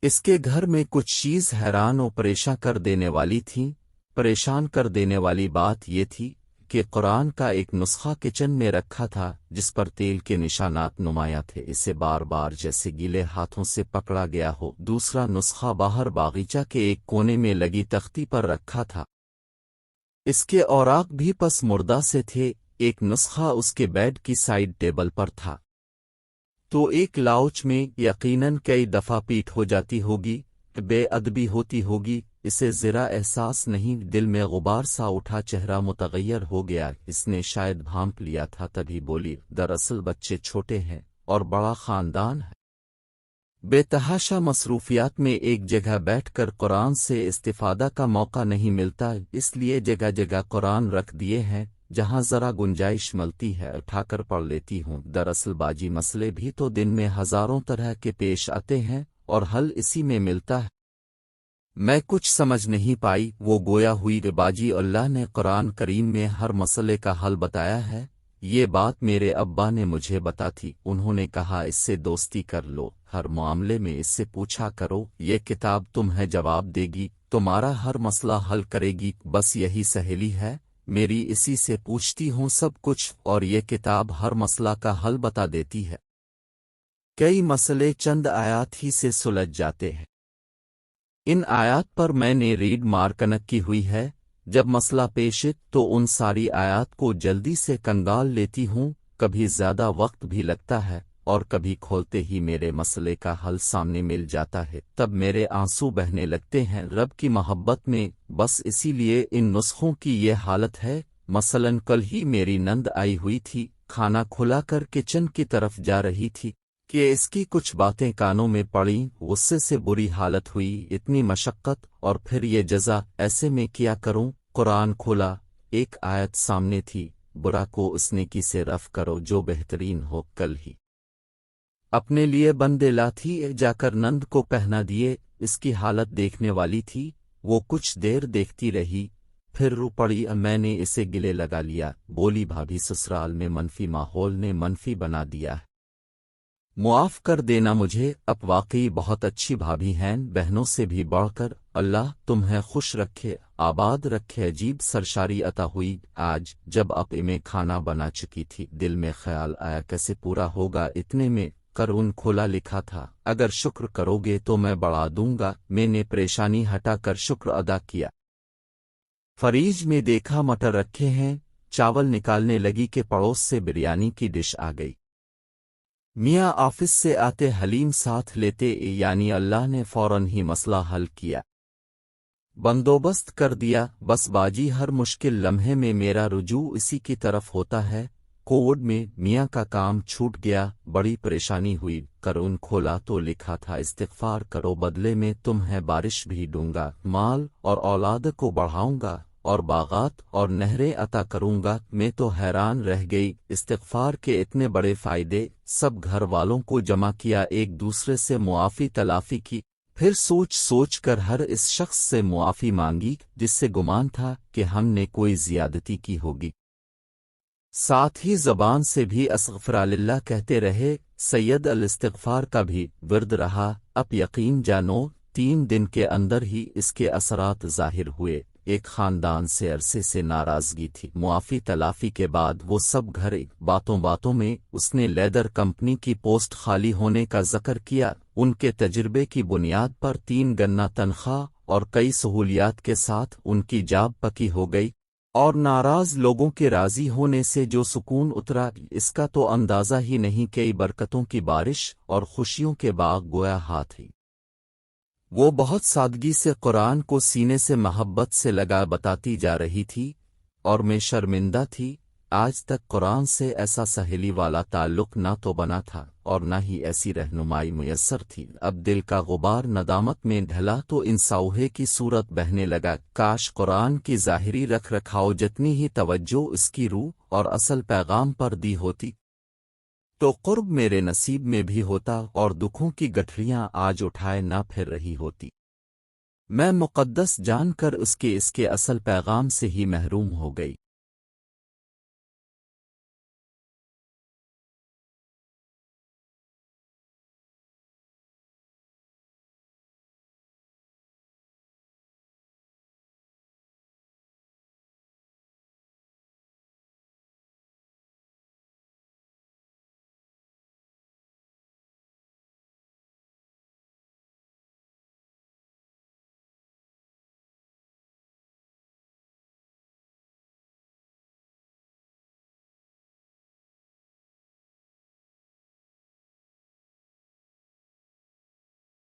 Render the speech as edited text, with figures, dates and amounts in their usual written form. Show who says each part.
Speaker 1: اس کے گھر میں کچھ چیز حیران و پریشان کر دینے والی تھیں۔ پریشان کر دینے والی بات یہ تھی کہ قرآن کا ایک نسخہ کچن میں رکھا تھا جس پر تیل کے نشانات نمایاں تھے، اسے بار بار جیسے گیلے ہاتھوں سے پکڑا گیا ہو۔ دوسرا نسخہ باہر باغیچہ کے ایک کونے میں لگی تختی پر رکھا تھا، اس کے اوراق بھی پس مردہ سے تھے۔ ایک نسخہ اس کے بیڈ کی سائڈ ٹیبل پر تھا، تو ایک لاؤچ میں یقیناً کئی دفعہ پیٹ ہو جاتی ہوگی، بے ادبی ہوتی ہوگی۔ اسے ذرا احساس نہیں، دل میں غبار سا اٹھا، چہرہ متغیر ہو گیا۔ اس نے شاید بھانپ لیا تھا، تبھی بولی، دراصل بچے چھوٹے ہیں اور بڑا خاندان ہے، بے تحاشا مصروفیات میں ایک جگہ بیٹھ کر قرآن سے استفادہ کا موقع نہیں ملتا، اس لیے جگہ جگہ قرآن رکھ دیے ہیں، جہاں ذرا گنجائش ملتی ہے اٹھا کر پڑھ لیتی ہوں۔ دراصل باجی مسئلے بھی تو دن میں ہزاروں طرح کے پیش آتے ہیں اور حل اسی میں ملتا ہے۔ میں کچھ سمجھ نہیں پائی، وہ گویا ہوئی کہ باجی اللہ نے قرآن کریم میں ہر مسئلے کا حل بتایا ہے۔ یہ بات میرے ابا نے مجھے بتا تھی، انہوں نے کہا اس سے دوستی کر لو، ہر معاملے میں اس سے پوچھا کرو، یہ کتاب تمہیں جواب دے گی، تمہارا ہر مسئلہ حل کرے گی، بس یہی سہیلی ہے میری، اسی سے پوچھتی ہوں سب کچھ، اور یہ کتاب ہر مسئلہ کا حل بتا دیتی ہے۔ کئی مسئلے چند آیات ہی سے سلجھ جاتے ہیں۔ ان آیات پر میں نے ریڈ مارکنک کی ہوئی ہے، جب مسئلہ پیش ہے تو ان ساری آیات کو جلدی سے کنگال لیتی ہوں، کبھی زیادہ وقت بھی لگتا ہے اور کبھی کھولتے ہی میرے مسئلے کا حل سامنے مل جاتا ہے، تب میرے آنسو بہنے لگتے ہیں رب کی محبت میں، بس اسی لیے ان نسخوں کی یہ حالت ہے۔ مثلاً کل ہی میری نند آئی ہوئی تھی، کھانا کھلا کر کچن کی طرف جا رہی تھی کہ اس کی کچھ باتیں کانوں میں پڑیں، غصے سے بری حالت ہوئی، اتنی مشقت اور پھر یہ جزا، ایسے میں کیا کروں؟ قرآن کھولا، ایک آیت سامنے تھی، برا کو اس نیکی سے رفع کرو جو بہترین ہو۔ کل ہی اپنے لیے بندے لاتی جا کر نند کو پہنا دیے، اس کی حالت دیکھنے والی تھی، وہ کچھ دیر دیکھتی رہی، پھر رو پڑی، میں نے اسے گلے لگا لیا، بولی بھابھی سسرال میں منفی ماحول نے منفی بنا دیا ہے، معاف کر دینا مجھے، اب واقعی بہت اچھی بھابھی ہیں، بہنوں سے بھی بڑھ کر، اللہ تمہیں خوش رکھے آباد رکھے۔ عجیب سرشاری عطا ہوئی آج، جب اب میں کھانا بنا چکی تھی، دل میں خیال آیا کیسے پورا ہوگا، اتنے میں قرآن کھولا لکھا تھا، اگر شکر کرو گے تو میں بڑھا دوں گا۔ میں نے پریشانی ہٹا کر شکر ادا کیا، فریج میں دیکھا مٹر رکھے ہیں، چاول نکالنے لگی کہ پڑوس سے بریانی کی ڈش آ گئی۔ میاں آفس سے آتے حلیم ساتھ لیتے، یعنی اللہ نے فوراً ہی مسئلہ حل کیا، بندوبست کر دیا، بس باجی ہر مشکل لمحے میں میرا رجوع اسی کی طرف ہوتا ہے۔ کووڈ میں میاں کا کام چھوٹ گیا، بڑی پریشانی ہوئی، قرآن کھولا تو لکھا تھا استغفار کرو، بدلے میں تمہیں بارش بھی دوں گا، مال اور اولاد کو بڑھاؤں گا اور باغات اور نہریں عطا کروں گا۔ میں تو حیران رہ گئی، استغفار کے اتنے بڑے فائدے، سب گھر والوں کو جمع کیا، ایک دوسرے سے معافی تلافی کی، پھر سوچ سوچ کر ہر اس شخص سے معافی مانگی جس سے گمان تھا کہ ہم نے کوئی زیادتی کی ہوگی، ساتھ ہی زبان سے بھی استغفراللہ کہتے رہے۔ سید الاستغفار کا بھی ورد رہا، اب یقین جانو 3 دن کے اندر ہی اس کے اثرات ظاہر ہوئے۔ ایک خاندان سے عرصے سے ناراضگی تھی، معافی تلافی کے بعد وہ سب گھر، باتوں باتوں میں اس نے لیدر کمپنی کی پوسٹ خالی ہونے کا ذکر کیا، ان کے تجربے کی بنیاد پر 3 گنا تنخواہ اور کئی سہولیات کے ساتھ ان کی جاب پکی ہو گئی، اور ناراض لوگوں کے راضی ہونے سے جو سکون اترا، اس کا تو اندازہ ہی نہیں، کئی برکتوں کی بارش اور خوشیوں کے باغ گویا ہاتھ ہی۔ وہ بہت سادگی سے قرآن کو سینے سے محبت سے لگا بتاتی جا رہی تھی، اور میں شرمندہ تھی، آج تک قرآن سے ایسا سہیلی والا تعلق نہ تو بنا تھا اور نہ ہی ایسی رہنمائی میسر تھی۔ اب دل کا غبار ندامت میں ڈھلا تو ان ساؤہے کی صورت بہنے لگا، کاش قرآن کی ظاہری رکھ رکھاؤ جتنی ہی توجہ اس کی روح اور اصل پیغام پر دی ہوتی تو قرب میرے نصیب میں بھی ہوتا، اور دکھوں کی گٹھڑیاں آج اٹھائے نہ پھر رہی ہوتی، میں مقدس جان کر اس کے اصل پیغام سے ہی محروم ہو گئی۔